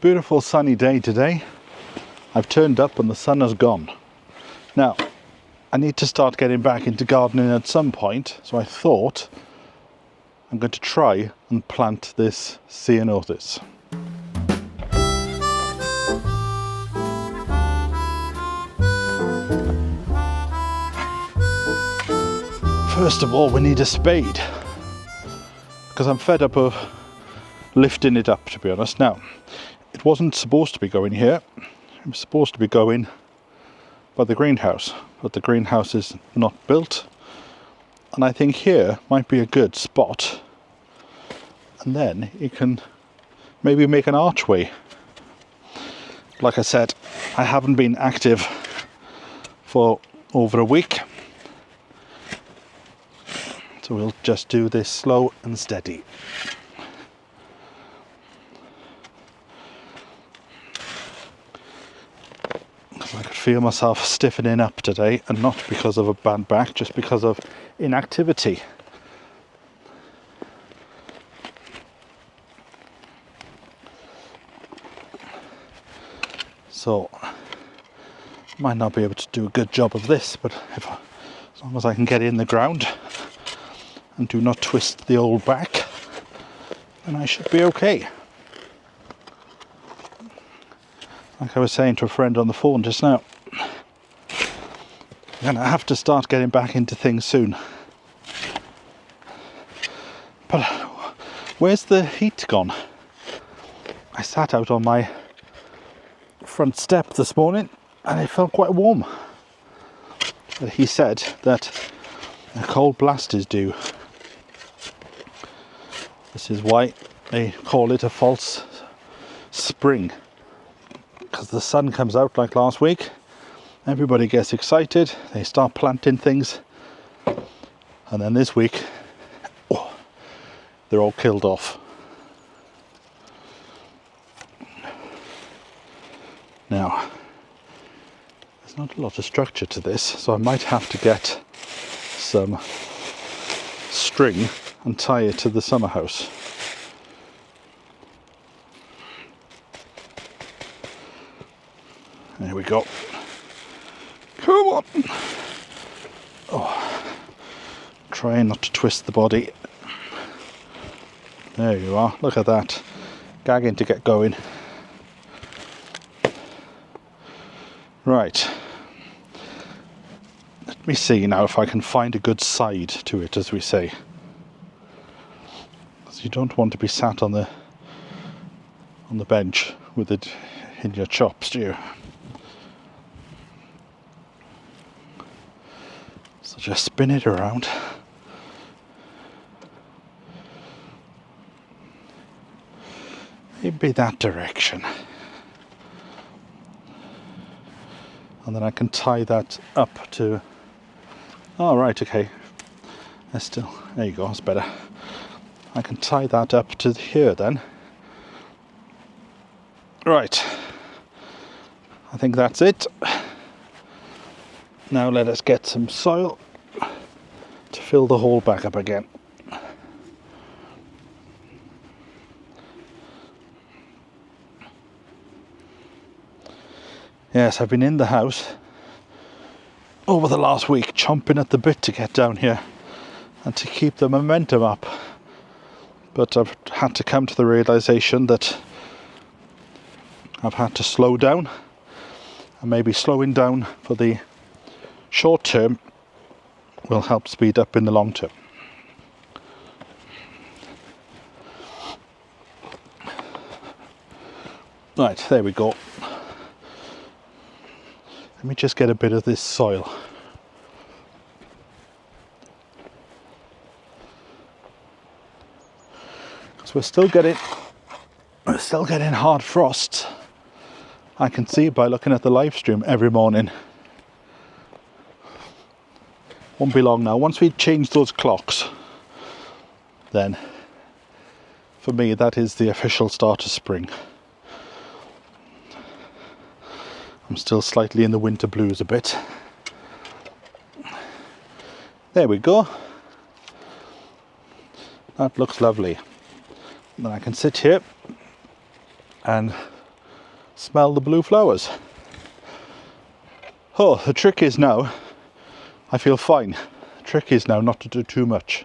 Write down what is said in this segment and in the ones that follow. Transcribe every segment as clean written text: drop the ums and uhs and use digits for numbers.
Beautiful sunny day today. I've turned up and the sun has gone. Now, I need to start getting back into gardening at some point, so I thought I'm going to try and plant this ceanothus. First of all, we need a spade, because I'm fed up of lifting it up, to be honest. Now, it wasn't supposed to be going here. It was supposed to be going by the greenhouse, but the greenhouse is not built, and I think here might be a good spot, and then you can maybe make an archway. Like I said, I haven't been active for over a week, so we'll just do this slow and steady. I could feel myself stiffening up today, and not because of a bad back, just because of inactivity. So, might not be able to do a good job of this, but as long as I can get in the ground and do not twist the old back, then I should be okay. Like I was saying to a friend on the phone just now, I'm going to have to start getting back into things soon. But where's the heat gone? I sat out on my front step this morning and it felt quite warm. But he said that a cold blast is due. This is why they call it a false spring. Because the sun comes out like last week, everybody gets excited, they start planting things, and then this week, they're all killed off. Now, there's not a lot of structure to this, so I might have to get some string and tie it to the summer house. There we go. Come on. Oh, trying not to twist the body. There you are. Look at that. Gagging to get going. Right. Let me see now if I can find a good side to it, as we say. Because you don't want to be sat on the bench with it in your chops, do you? So just spin it around. Maybe that direction. And then I can tie that up to... Oh, right, okay. There you go, that's better. I can tie that up to here then. Right. I think that's it. Now let us get some soil to fill the hole back up again. Yes, I've been in the house over the last week, chomping at the bit to get down here and to keep the momentum up. But I've had to come to the realization that I've had to slow down, and maybe slowing down for the short term will help speed up in the long term. Right, there we go. Let me just get a bit of this soil. Because we're still getting hard frosts. I can see by looking at the live stream every morning. Won't be long now. Once we change those clocks, then for me that is the official start of spring. I'm still slightly in the winter blues a bit. There we go. That looks lovely. Then I can sit here and Smell the blue flowers. Oh, the trick is now, I feel fine. The trick is now not to do too much.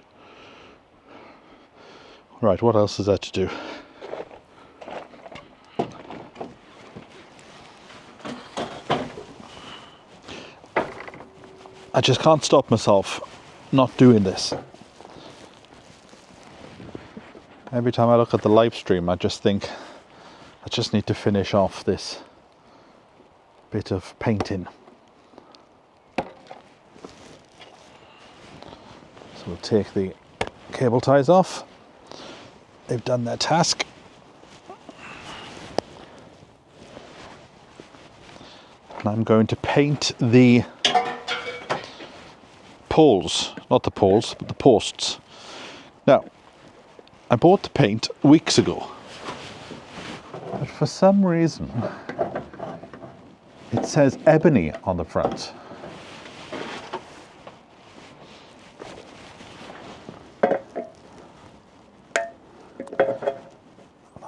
Right, what else is there to do? I just can't stop myself not doing this. Every time I look at the live stream, I just think I just need to finish off this bit of painting. So we'll take the cable ties off. They've done their task. And I'm going to paint the poles, not the poles, but the posts. Now, I bought the paint weeks ago, but for some reason it says ebony on the front.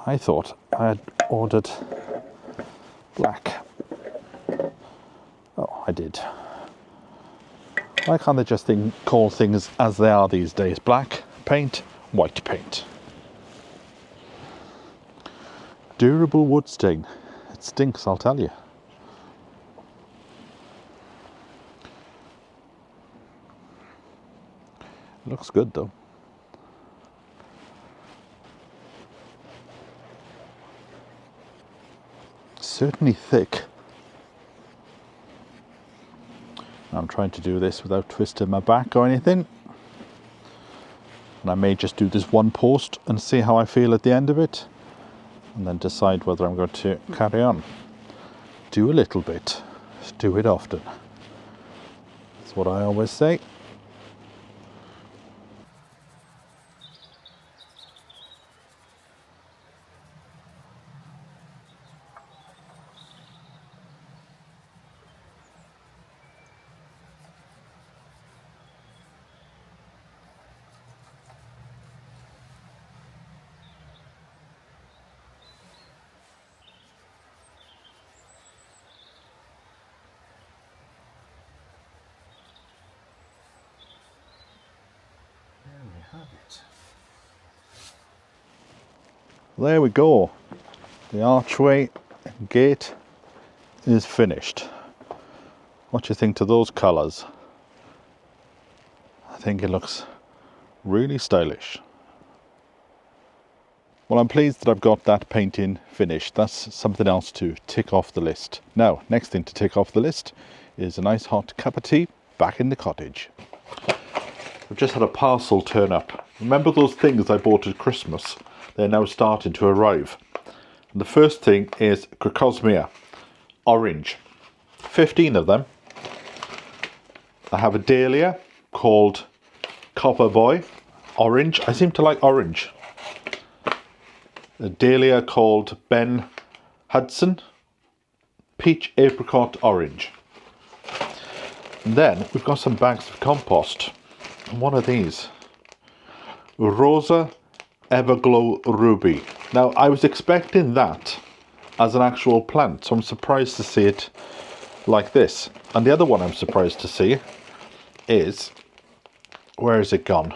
I thought I had ordered black. Oh, I did. Why can't they just call things as they are these days? Black paint, white paint. Durable wood stain. It stinks, I'll tell you. It looks good though. Certainly thick. I'm trying to do this without twisting my back or anything. And I may just do this one post and see how I feel at the end of it. And then decide whether I'm going to carry on. Do a little bit. Do it often. That's what I always say. There we go. The archway and gate is finished. What do you think to those colours? I think it looks really stylish. Well, I'm pleased that I've got that painting finished. That's something else to tick off the list. Now, next thing to tick off the list is a nice hot cup of tea back in the cottage. I've just had a parcel turn up. Remember those things I bought at Christmas? They're now starting to arrive. And the first thing is Crocosmia, orange. 15 of them. I have a dahlia called Copper Boy, orange. I seem to like orange. A dahlia called Ben Hudson, peach apricot orange. And then we've got some bags of compost. And what are these? Rosa Everglow Ruby. Now, I was expecting that as an actual plant, so I'm surprised to see it like this. And the other one I'm surprised to see is, where is it gone?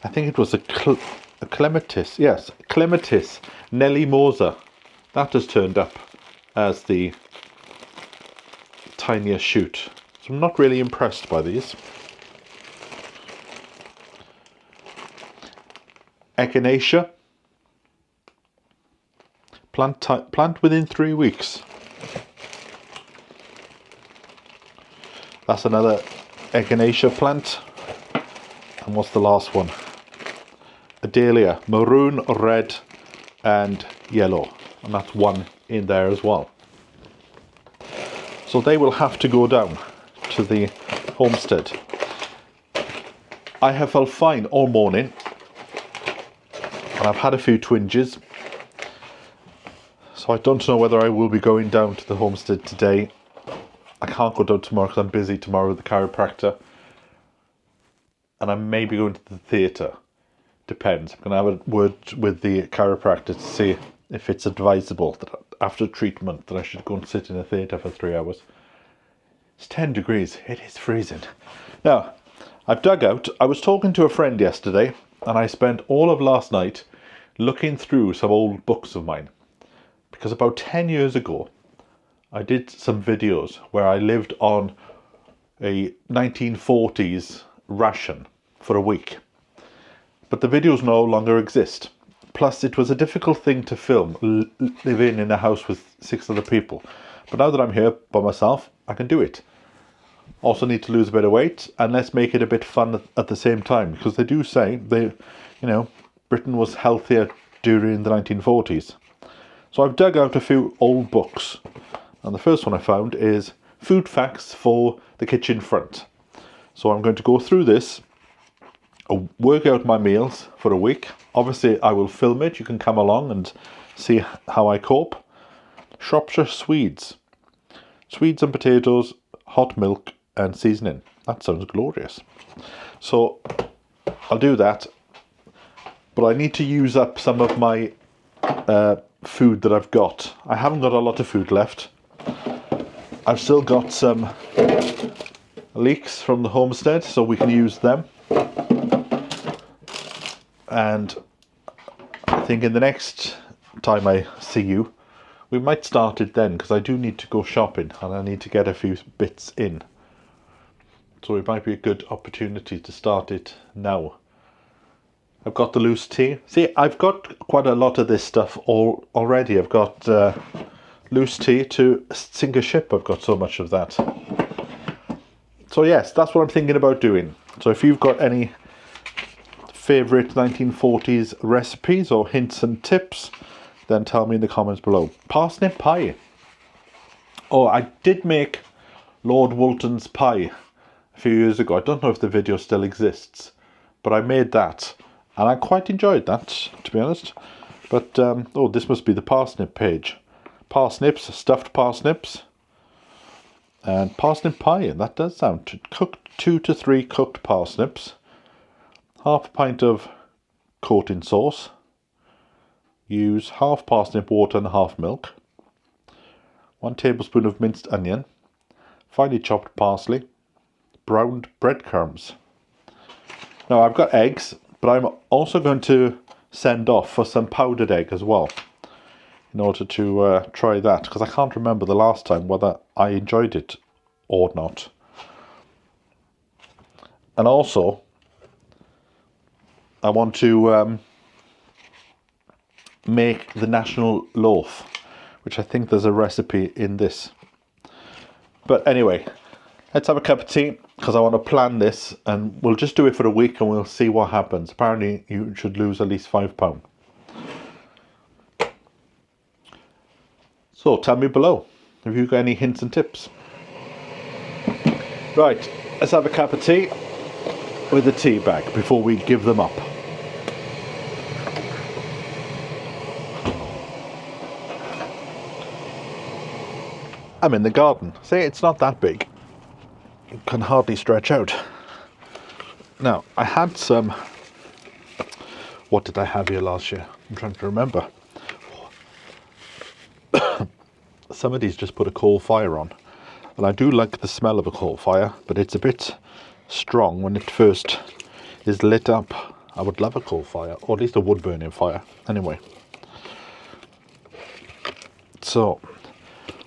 I think it was a clematis. Yes, clematis Nellymosa. That has turned up as the tiniest shoot. So I'm not really impressed by these. Echinacea, plant within 3 weeks. That's another Echinacea plant. And what's the last one? A dahlia, maroon, red and yellow. And that's one in there as well. So they will have to go down to the homestead. I have felt fine all morning. And I've had a few twinges, so I don't know whether I will be going down to the homestead today. I can't go down tomorrow because I'm busy tomorrow with the chiropractor. And I may be going to the theatre. Depends. I'm going to have a word with the chiropractor to see if it's advisable that after treatment that I should go and sit in a theatre for 3 hours. It's 10 degrees. It is freezing. Now, I've dug out. I was talking to a friend yesterday, and I spent all of last night looking through some old books of mine. Because about 10 years ago, I did some videos where I lived on a 1940s ration for a week. But the videos no longer exist. Plus, it was a difficult thing to film, living in a house with 6 other people. But now that I'm here by myself, I can do it. Also need to lose a bit of weight, and let's make it a bit fun at the same time. Because they do say, Britain was healthier during the 1940s. So I've dug out a few old books. And the first one I found is Food Facts for the Kitchen Front. So I'm going to go through this, work out my meals for a week. Obviously, I will film it. You can come along and see how I cope. Shropshire Swedes. Swedes and potatoes, hot milk and seasoning. That sounds glorious. So I'll do that. But I need to use up some of my food that I've got. I haven't got a lot of food left. I've still got some leeks from the homestead, so we can use them. And I think in the next time I see you, we might start it then, because I do need to go shopping and I need to get a few bits in. So it might be a good opportunity to start it now. I've got the loose tea. See, I've got quite a lot of this stuff already. I've got loose tea to sink a ship. I've got so much of that. So yes, that's what I'm thinking about doing. So if you've got any favourite 1940s recipes or hints and tips, then tell me in the comments below. Parsnip pie. Oh, I did make Lord Woolton's pie a few years ago. I don't know if the video still exists, but I made that. And I quite enjoyed that, to be honest. But, oh, this must be the parsnip page. Parsnips, stuffed parsnips. And parsnip pie, and that does sound. Cooked 2 to 3 cooked parsnips. Half a pint of coating sauce. Use half parsnip water and half milk. 1 tablespoon of minced onion. Finely chopped parsley. Browned breadcrumbs. Now I've got eggs, but I'm also going to send off for some powdered egg as well, in order to try that, because I can't remember the last time whether I enjoyed it or not. And also, I want to make the national loaf, which I think there's a recipe in this. But anyway, let's have a cup of tea, because I want to plan this, and we'll just do it for a week and we'll see what happens. Apparently you should lose at least 5 pounds. So tell me below if you've got any hints and tips. Right, let's have a cup of tea with a tea bag before we give them up. I'm in the garden. See, it's not that big. It can hardly stretch out. Now, I had some... What did I have here last year? I'm trying to remember. Somebody's just put a coal fire on. And I do like the smell of a coal fire, but it's a bit strong when it first is lit up. I would love a coal fire, or at least a wood burning fire. Anyway. So,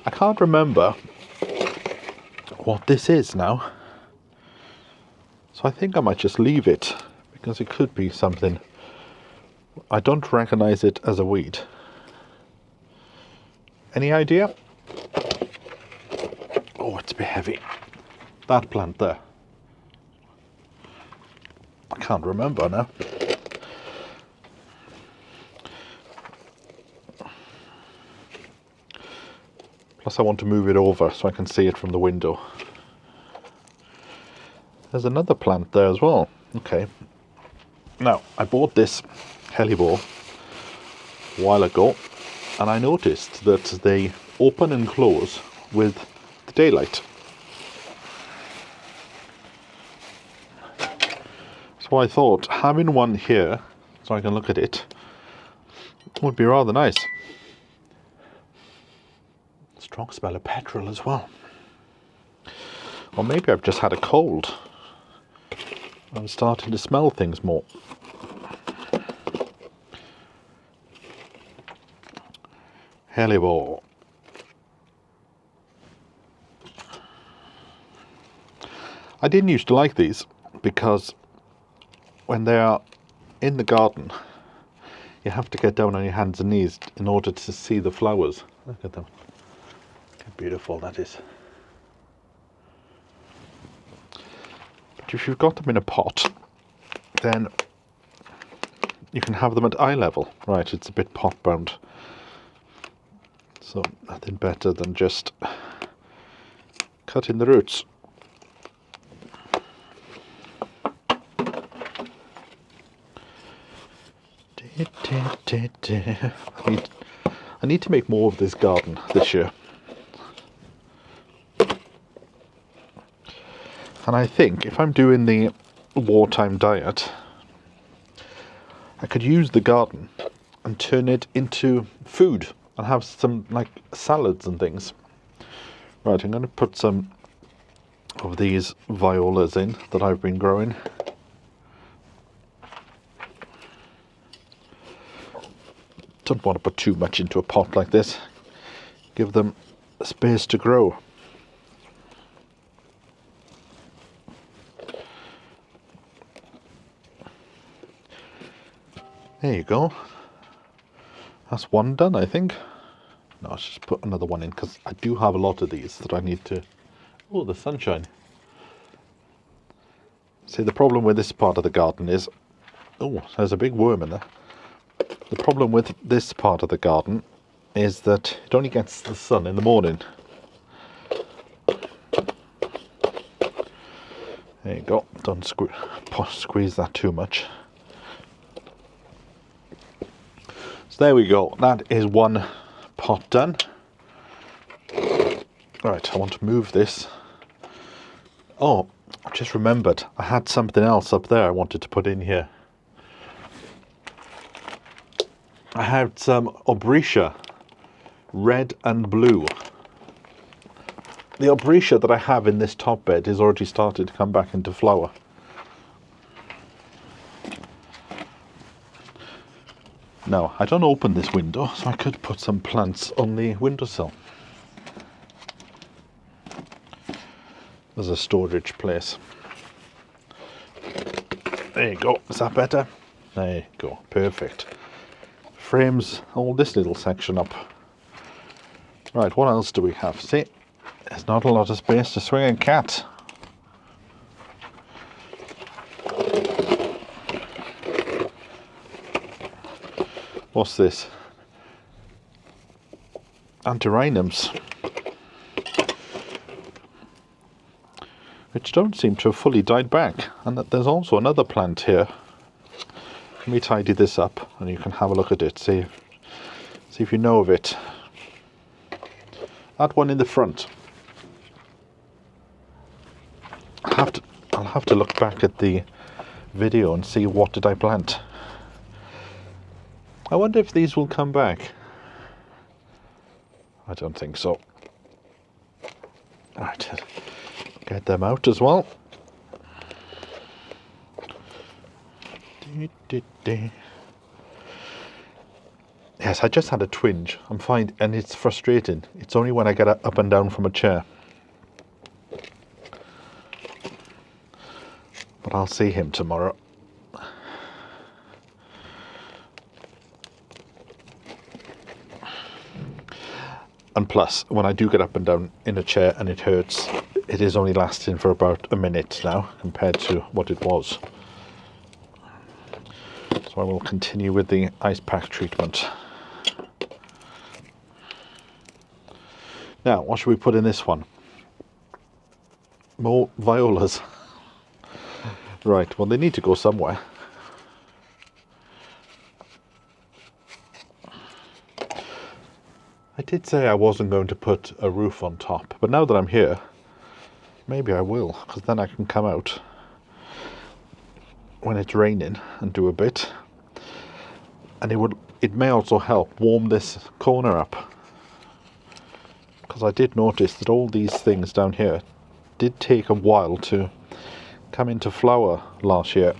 I can't remember what this is now. So I think I might just leave it, because it could be something. I don't recognize it as a weed. Any idea? Oh, it's a bit heavy. That plant there. I can't remember now. Plus I want to move it over so I can see it from the window. There's another plant there as well. Okay. Now, I bought this hellebore a while ago, and I noticed that they open and close with the daylight. So I thought, having one here, so I can look at it, Would be rather nice. Strong smell of petrol as well. Or maybe I've just had a cold. I'm starting to smell things more. Hellebore. I didn't used to like these because when they are in the garden, you have to get down on your hands and knees in order to see the flowers. Look at them. How beautiful that is. But if you've got them in a pot, then you can have them at eye level. Right, it's a bit pot bound. So nothing better than just cutting the roots. I need to make more of this garden this year. And I think if I'm doing the wartime diet, I could use the garden and turn it into food and have some like salads and things. Right, I'm going to put some of these violas in that I've been growing. Don't want to put too much into a pot like this. Give them space to grow. There you go. That's one done, I think. No, let's just put another one in because I do have a lot of these that I need to... Oh, the sunshine. See, the problem with this part of the garden is... Oh, there's a big worm in there. The problem with this part of the garden is that it only gets the sun in the morning. There you go. Don't squeeze that too much. So there we go. That is one pot done. Right, I want to move this. Oh, I just remembered. I had something else up there I wanted to put in here. I had some Obretia, red and blue. The Obretia that I have in this top bed has already started to come back into flower. Now, I don't open this window, so I could put some plants on the windowsill. There's a storage place. There you go. Is that better? There you go. Perfect. Frames all this little section up. Right, what else do we have? See, there's not a lot of space to swing a cat. What's this? Antirrhinums, which don't seem to have fully died back. And there's also another plant here. Let me tidy this up and you can have a look at it, see if you know of it. That one in the front. I'll have to look back at the video and see what did I plant. I wonder if these will come back. I don't think so. Right, get them out as well. Yes, I just had a twinge. I'm fine, and it's frustrating. It's only when I get up and down from a chair. But I'll see him tomorrow. And plus, when I do get up and down in a chair and it hurts, it is only lasting for about a minute now compared to what it was. So I will continue with the ice pack treatment. Now, what should we put in this one? More violas. Right, well, they need to go somewhere. I did say I wasn't going to put a roof on top, but now that I'm here, maybe I will, because then I can come out when it's raining and do a bit. And it may also help warm this corner up, because I did notice that all these things down here did take a while to come into flower last year.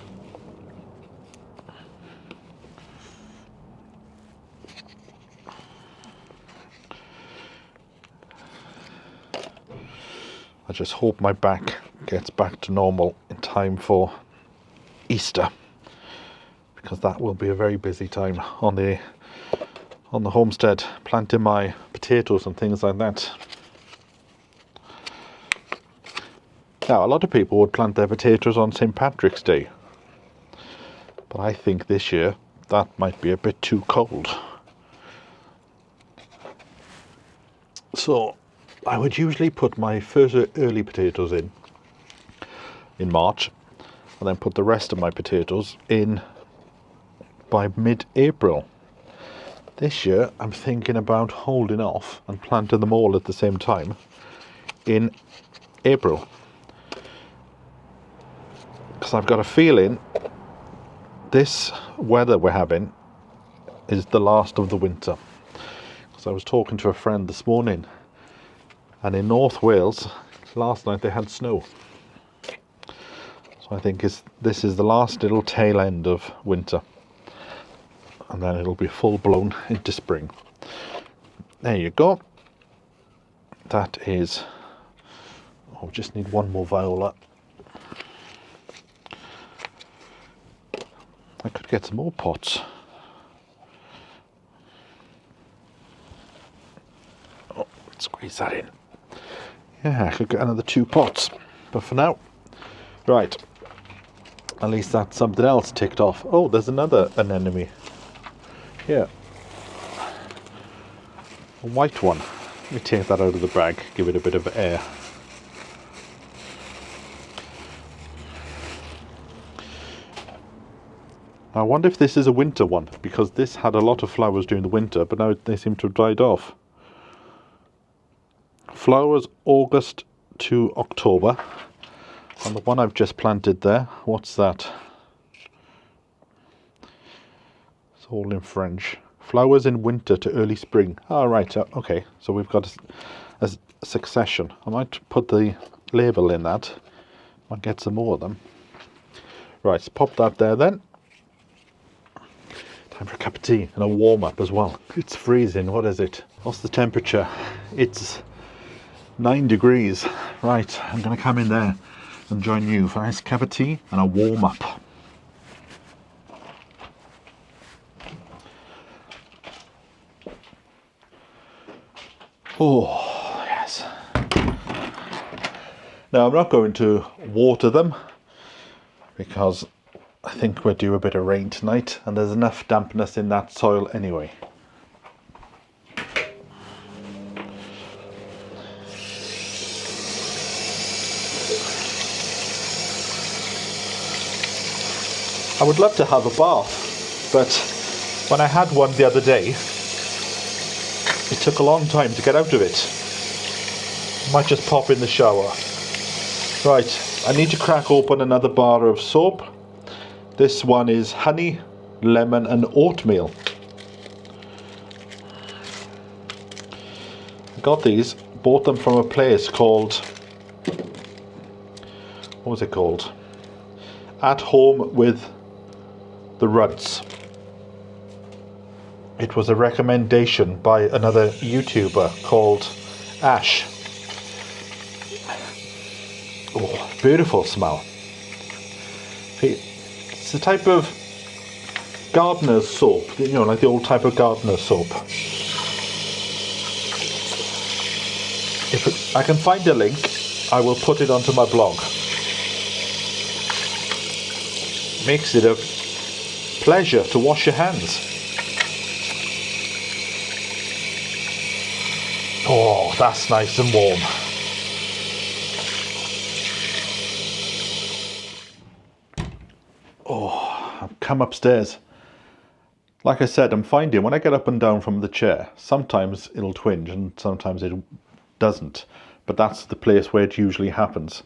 I just hope my back gets back to normal in time for Easter, because that will be a very busy time on the homestead, planting my potatoes and things like that. Now, a lot of people would plant their potatoes on St. Patrick's Day, but I think this year that might be a bit too cold. So I would usually put my first early potatoes in March, and then put the rest of my potatoes in by mid-April. This year I'm thinking about holding off and planting them all at the same time in April, because I've got a feeling this weather we're having is the last of the winter. Because I was talking to a friend this morning, and in North Wales last night they had snow. So I think this is the last little tail end of winter, and then it'll be full blown into spring. There you go. That is, oh, just need one more viola. I could get some more pots. Oh, let's squeeze that in. Yeah, I could get another 2 pots, but for now, right, at least that's something else ticked off. Oh, there's another anemone here, a white one. Let me take that out of the bag, give it a bit of air. I wonder if this is a winter one, because this had a lot of flowers during the winter, but now they seem to have died off. Flowers August to October. And the one I've just planted there, what's that? It's all in French. Flowers in winter to early spring. Ah, right, okay. So we've got a succession. I might put the label in that. Might get some more of them. Right, let's pop that there then. Time for a cup of tea and a warm up as well. It's freezing. What is it? What's the temperature? It's 9 degrees. Right, I'm going to come in there and join you for a nice cup of tea and a warm up. Oh, yes. Now, I'm not going to water them because I think we're due a bit of rain tonight, and there's enough dampness in that soil anyway. I would love to have a bath, but when I had one the other day, it took a long time to get out of it. Might just pop in the shower. Right, I need to crack open another bar of soap. This one is honey, lemon and oatmeal. I got these, bought them from a place called, what was it called? At Home with the Rudds. It was a recommendation by another YouTuber called Ash. Oh, beautiful smell. It's a type of gardener's soap, you know, like the old type of gardener's soap. If I can find a link, I will put it onto my blog. Makes it a pleasure to wash your hands. Oh, that's nice and warm. Oh, I've come upstairs. Like I said, I'm finding when I get up and down from the chair, sometimes it'll twinge and sometimes it doesn't. But that's the place where it usually happens.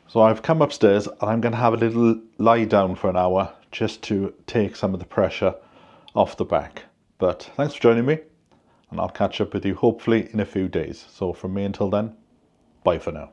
So I've come upstairs and I'm going to have a little lie down for an hour just to take some of the pressure off the back. But thanks for joining me, and I'll catch up with you hopefully in a few days. So from me until then, bye for now.